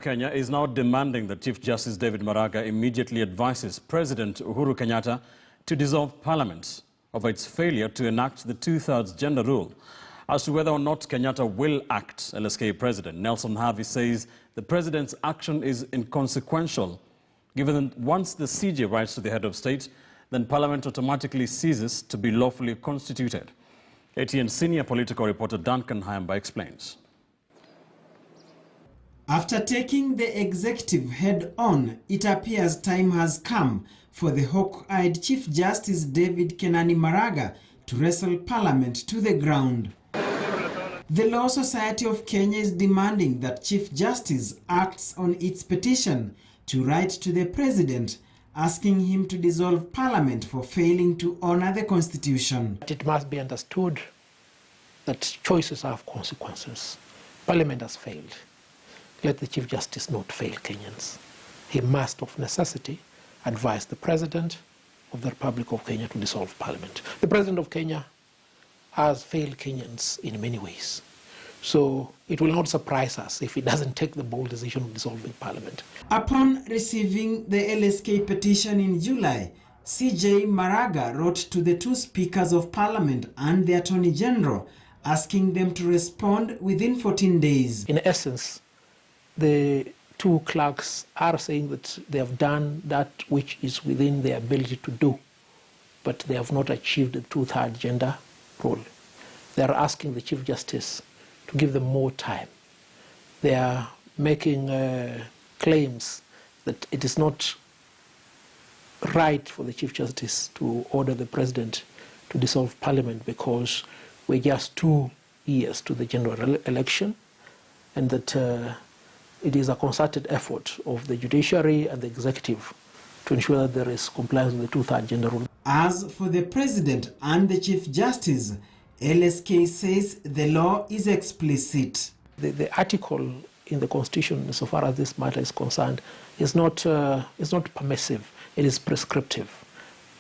Kenya is now demanding that Chief Justice David Maraga immediately advises President Uhuru Kenyatta to dissolve Parliament over its failure to enact the two-thirds gender rule. As to whether or not Kenyatta will act, LSK President Nelson Harvey says the President's action is inconsequential, given that once the CJ writes to the head of state, then Parliament automatically ceases to be lawfully constituted. ATN senior political reporter Duncan Hyamba explains. After taking the executive head-on, it appears time has come for the hawk-eyed Chief Justice David Kenani Maraga to wrestle Parliament to the ground. The Law Society of Kenya is demanding that Chief Justice acts on its petition to write to the President, asking him to dissolve Parliament for failing to honor the Constitution. It must be understood that choices have consequences. Parliament has failed. Let the Chief Justice not fail Kenyans. He must, of necessity, advise the President of the Republic of Kenya to dissolve Parliament. The President of Kenya has failed Kenyans in many ways. So it will not surprise us if he doesn't take the bold decision of dissolving Parliament. Upon receiving the LSK petition in July, CJ Maraga wrote to the two Speakers of Parliament and the Attorney General, asking them to respond within 14 days. In essence, the two clerks are saying that they have done that which is within their ability to do, but they have not achieved the two-thirds gender rule. They are asking the Chief Justice to give them more time. They are making claims that it is not right for the Chief Justice to order the President to dissolve Parliament because we're just 2 years to the general election, and that it is a concerted effort of the judiciary and the executive to ensure that there is compliance with the two-thirds gender rule. As for the President and the Chief Justice, LSK says the law is explicit. The article in the Constitution, so far as this matter is concerned, is not permissive. It is prescriptive.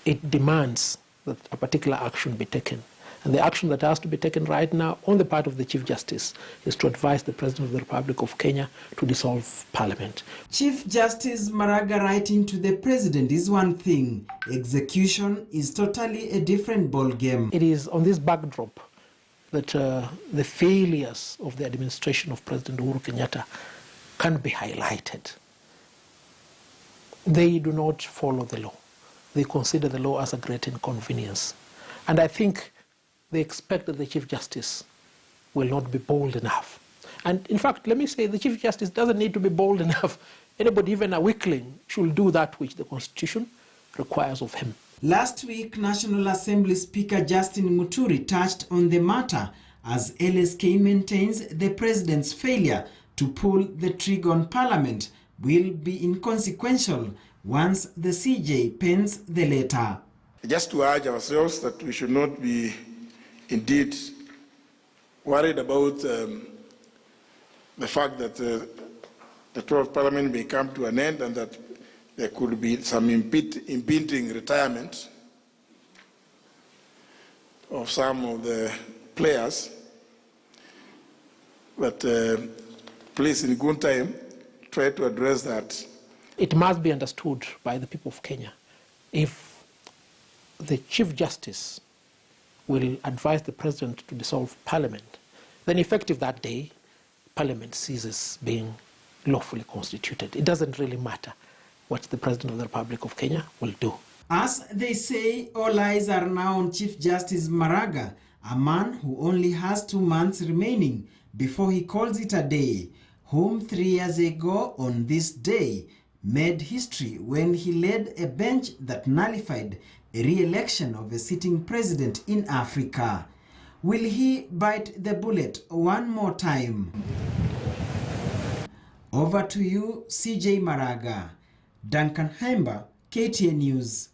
It demands that a particular action be taken. And the action that has to be taken right now on the part of the Chief Justice is to advise the President of the Republic of Kenya to dissolve Parliament. Chief Justice Maraga writing to the President is one thing. Execution is totally a different ballgame. It is on this backdrop that the failures of the administration of President Uhuru Kenyatta can be highlighted. They do not follow the law. They consider the law as a great inconvenience. And I think they expect that the Chief Justice will not be bold enough. And in fact, let me say, the Chief Justice doesn't need to be bold enough. Anybody, even a weakling, should do that which the Constitution requires of him. Last week, National Assembly Speaker Justin Muturi touched on the matter as LSK maintains the President's failure to pull the trigger on Parliament will be inconsequential once the CJ pens the letter. Just to urge ourselves that we should not be indeed worried about the fact that the 12th Parliament may come to an end and that there could be some impending retirement of some of the players. But please, in good time, try to address that. It must be understood by the people of Kenya, if the Chief Justice will advise the President to dissolve Parliament, then effective that day, Parliament ceases being lawfully constituted. It doesn't really matter what the President of the Republic of Kenya will do. As they say, all eyes are now on Chief Justice Maraga, a man who only has 2 months remaining before he calls it a day, whom 3 years ago on this day made history when he led a bench that nullified a re-election of a sitting president in Africa. Will he bite the bullet one more time? Over to you, CJ Maraga. Duncan Hyamba, KTN News.